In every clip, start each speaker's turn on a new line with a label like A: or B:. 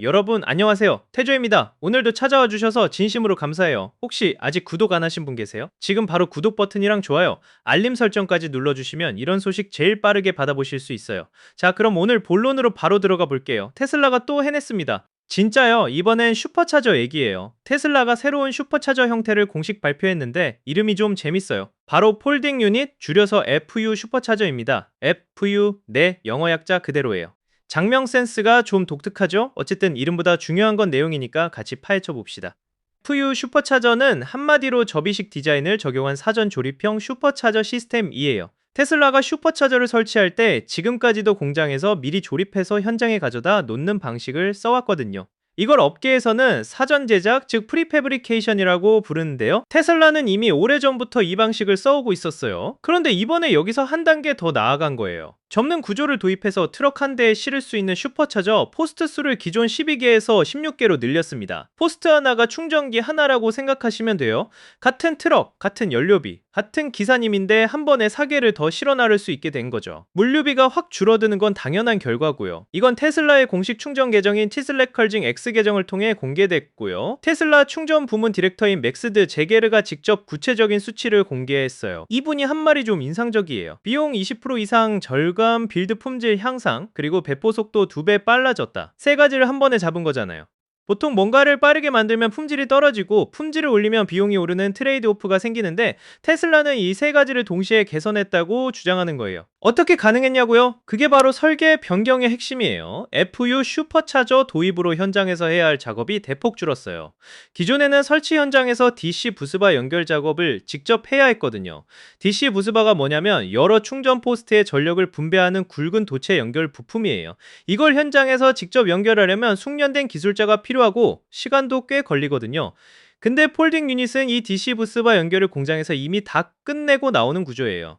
A: 여러분 안녕하세요. 태조입니다. 오늘도 찾아와 주셔서 진심으로 감사해요. 혹시 아직 구독 안 하신 분 계세요? 지금 바로 구독 버튼이랑 좋아요, 알림 설정까지 눌러주시면 이런 소식 제일 빠르게 받아보실 수 있어요. 자, 그럼 오늘 본론으로 바로 들어가 볼게요. 테슬라가 또 해냈습니다. 진짜요? 이번엔 슈퍼차저 얘기예요. 테슬라가 새로운 슈퍼차저 형태를 공식 발표했는데 이름이 좀 재밌어요. 바로 폴딩 유닛, 줄여서 FU 슈퍼차저입니다. FU, 네, 영어 약자 그대로예요. 장명 센스가 좀 독특하죠? 어쨌든 이름보다 중요한 건 내용이니까 같이 파헤쳐 봅시다. FU 슈퍼차저는 한마디로 접이식 디자인을 적용한 사전 조립형 슈퍼차저 시스템이에요. 테슬라가 슈퍼차저를 설치할 때 지금까지도 공장에서 미리 조립해서 현장에 가져다 놓는 방식을 써왔거든요. 이걸 업계에서는 사전 제작, 즉 프리패브리케이션이라고 부르는데요. 테슬라는 이미 오래전부터 이 방식을 써오고 있었어요. 그런데 이번에 여기서 한 단계 더 나아간 거예요. 접는 구조를 도입해서 트럭 한 대에 실을 수 있는 슈퍼차저 포스트 수를 기존 12개에서 16개로 늘렸습니다. 포스트 하나가 충전기 하나라고 생각하시면 돼요. 같은 트럭, 같은 연료비, 같은 기사님인데 한 번에 4개를 더 실어 나를 수 있게 된 거죠. 물류비가 확 줄어드는 건 당연한 결과고요. 이건 테슬라의 공식 충전 계정인 티슬렉컬징 X 계정을 통해 공개됐고요. 테슬라 충전 부문 디렉터인 맥스드 제게르가 직접 구체적인 수치를 공개했어요. 이분이 한 말이 좀 인상적이에요. 비용 20% 이상 절감, 빌드 품질 향상, 그리고 배포 속도 2배 빨라졌다. 세 가지를 한 번에 잡은 거잖아요. 보통 뭔가를 빠르게 만들면 품질이 떨어지고 품질을 올리면 비용이 오르는 트레이드 오프가 생기는데 테슬라는 이 세 가지를 동시에 개선했다고 주장하는 거예요. 어떻게 가능했냐고요? 그게 바로 설계 변경의 핵심이에요. FU 슈퍼차저 도입으로 현장에서 해야 할 작업이 대폭 줄었어요. 기존에는 설치 현장에서 DC 부스바 연결 작업을 직접 해야 했거든요. DC 부스바가 뭐냐면 여러 충전 포스트에 전력을 분배하는 굵은 도체 연결 부품이에요. 이걸 현장에서 직접 연결하려면 숙련된 기술자가 필요하고 시간도 꽤 걸리거든요. 근데 폴딩 유닛은 이 DC 부스바 연결을 공장에서 이미 다 끝내고 나오는 구조예요.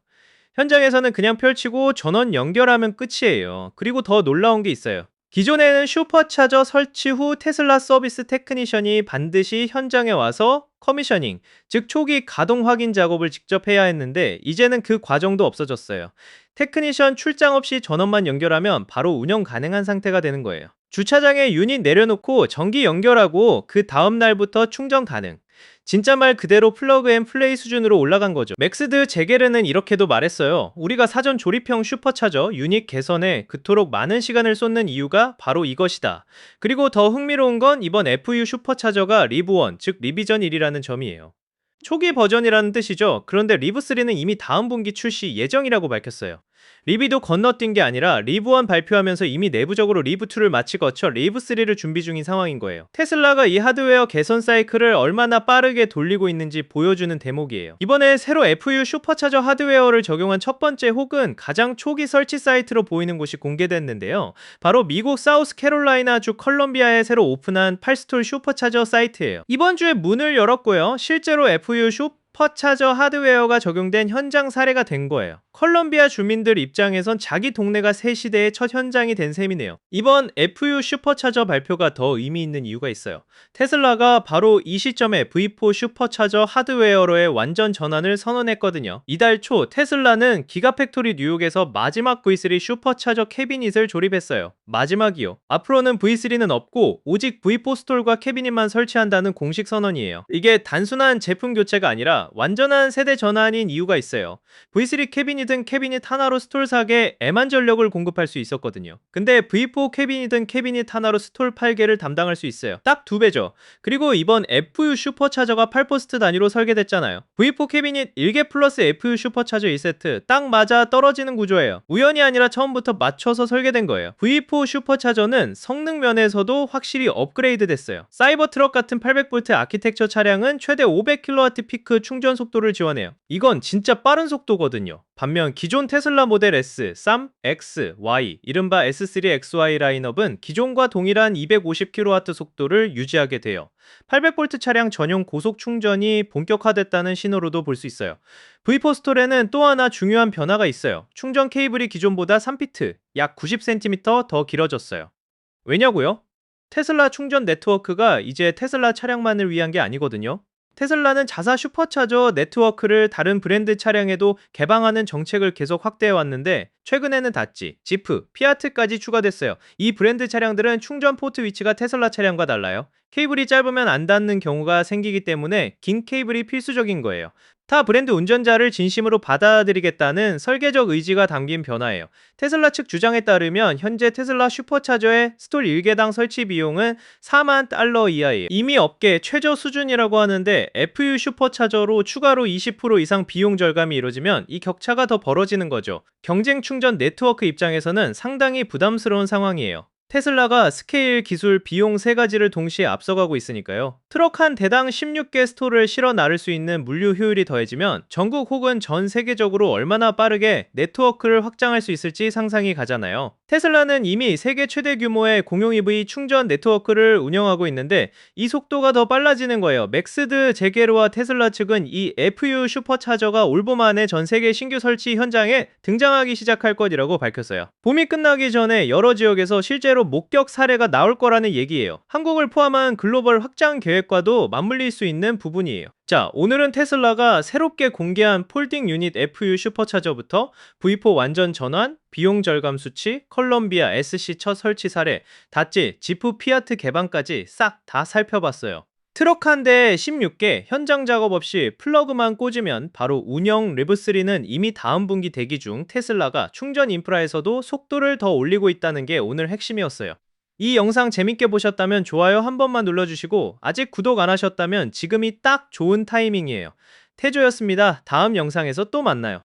A: 현장에서는 그냥 펼치고 전원 연결하면 끝이에요. 그리고 더 놀라운 게 있어요. 기존에는 슈퍼차저 설치 후 테슬라 서비스 테크니션이 반드시 현장에 와서 커미셔닝, 즉 초기 가동 확인 작업을 직접 해야 했는데 이제는 그 과정도 없어졌어요. 테크니션 출장 없이 전원만 연결하면 바로 운영 가능한 상태가 되는 거예요. 주차장에 유닛 내려놓고 전기 연결하고 그 다음 날부터 충전 가능. 진짜 말 그대로 플러그 앤 플레이 수준으로 올라간 거죠. 맥스드 제게르는 이렇게도 말했어요. 우리가 사전 조립형 슈퍼차저 유닛 개선에 그토록 많은 시간을 쏟는 이유가 바로 이것이다. 그리고 더 흥미로운 건 이번 FU 슈퍼차저가 리브1, 즉 리비전 1이라는 점이에요. 초기 버전이라는 뜻이죠. 그런데 리브3는 이미 다음 분기 출시 예정이라고 밝혔어요. 리비도 건너뛴 게 아니라 리브1 발표하면서 이미 내부적으로 리브2를 마치 거쳐 리브3를 준비 중인 상황인 거예요. 테슬라가 이 하드웨어 개선 사이클을 얼마나 빠르게 돌리고 있는지 보여주는 대목이에요. 이번에 새로 FU 슈퍼차저 하드웨어를 적용한 첫 번째 혹은 가장 초기 설치 사이트로 보이는 곳이 공개됐는데요. 바로 미국 사우스캐롤라이나주 컬럼비아에 새로 오픈한 팔스톨 슈퍼차저 사이트예요. 이번 주에 문을 열었고요. 실제로 FU 슈퍼차저 하드웨어가 적용된 현장 사례가 된 거예요. 컬럼비아 주민들 입장에선 자기 동네가 새 시대의 첫 현장이 된 셈이네요. 이번 FU 슈퍼차저 발표가 더 의미 있는 이유가 있어요. 테슬라가 바로 이 시점에 V4 슈퍼차저 하드웨어로의 완전 전환을 선언했거든요. 이달 초 테슬라는 기가팩토리 뉴욕에서 마지막 V3 슈퍼차저 캐비닛을 조립했어요. 마지막이요. 앞으로는 V3는 없고 오직 V4 스톨과 캐비닛만 설치한다는 공식 선언이에요. 이게 단순한 제품 교체가 아니라 완전한 세대 전환인 이유가 있어요. V3 캐비닛은 캐비닛 하나로 스톨 4개 애만 전력을 공급할 수 있었거든요. 근데 V4 캐비닛은 캐비닛 하나로 스톨 8개를 담당할 수 있어요. 딱 2배죠. 그리고 이번 FU 슈퍼차저가 8포스트 단위로 설계됐잖아요. V4 캐비닛 1개 플러스 FU 슈퍼차저 1세트 딱 맞아 떨어지는 구조예요. 우연이 아니라 처음부터 맞춰서 설계된 거예요. V4 슈퍼차저는 성능 면에서도 확실히 업그레이드 됐어요. 사이버트럭 같은 800V 아키텍처 차량은 최대 500kW 피크 충전 속도를 지원해요. 이건 진짜 빠른 속도거든요. 반면 기존 테슬라 모델 S, 3, X, Y, 이른바 S3 XY 라인업은 기존과 동일한 250kW 속도를 유지하게 돼요. 800V 차량 전용 고속 충전이 본격화됐다는 신호로도 볼 수 있어요. V4 스톨에는 또 하나 중요한 변화가 있어요. 충전 케이블이 기존보다 3피트, 약 90cm 더 길어졌어요. 왜냐고요? 테슬라 충전 네트워크가 이제 테슬라 차량만을 위한 게 아니거든요. 테슬라는 자사 슈퍼차저 네트워크를 다른 브랜드 차량에도 개방하는 정책을 계속 확대해 왔는데, 최근에는 다찌, 지프, 피아트까지 추가됐어요. 이 브랜드 차량들은 충전 포트 위치가 테슬라 차량과 달라요. 케이블이 짧으면 안 닿는 경우가 생기기 때문에 긴 케이블이 필수적인 거예요. 타 브랜드 운전자를 진심으로 받아들이겠다는 설계적 의지가 담긴 변화예요. 테슬라 측 주장에 따르면 현재 테슬라 슈퍼차저의 스톨 1개당 설치 비용은 4만 달러 이하예요. 이미 업계 최저 수준이라고 하는데, FU 슈퍼차저로 추가로 20% 이상 비용 절감이 이루어지면 이 격차가 더 벌어지는 거죠. 경쟁 충전 네트워크 입장에서는 상당히 부담스러운 상황이에요. 테슬라가 스케일, 기술, 비용 세 가지를 동시에 앞서가고 있으니까요. 트럭 한 대당 16개 스토를 실어 나를 수 있는 물류 효율이 더해지면 전국 혹은 전 세계적으로 얼마나 빠르게 네트워크를 확장할 수 있을지 상상이 가잖아요. 테슬라는 이미 세계 최대 규모의 공용 EV 충전 네트워크를 운영하고 있는데, 이 속도가 더 빨라지는 거예요. 맥스드 제게로와 테슬라 측은 이 FU 슈퍼차저가 올봄 안에 전 세계 신규 설치 현장에 등장하기 시작할 것이라고 밝혔어요. 봄이 끝나기 전에 여러 지역에서 실제로 목격 사례가 나올 거라는 얘기예요. 한국을 포함한 글로벌 확장 계획과도 맞물릴 수 있는 부분이에요. 자, 오늘은 테슬라가 새롭게 공개한 폴딩 유닛 FU 슈퍼차저부터 V4 완전 전환, 비용 절감 수치, 컬럼비아 SC 첫 설치 사례, 다찌, 지프 피아트 개방까지 싹 다 살펴봤어요. 트럭 한 대에 16개, 현장 작업 없이 플러그만 꽂으면 바로 운영. 리브3는 이미 다음 분기 대기 중 테슬라가 충전 인프라에서도 속도를 더 올리고 있다는 게 오늘 핵심이었어요. 이 영상 재밌게 보셨다면 좋아요 한 번만 눌러주시고, 아직 구독 안 하셨다면 지금이 딱 좋은 타이밍이에요. 태조였습니다. 다음 영상에서 또 만나요.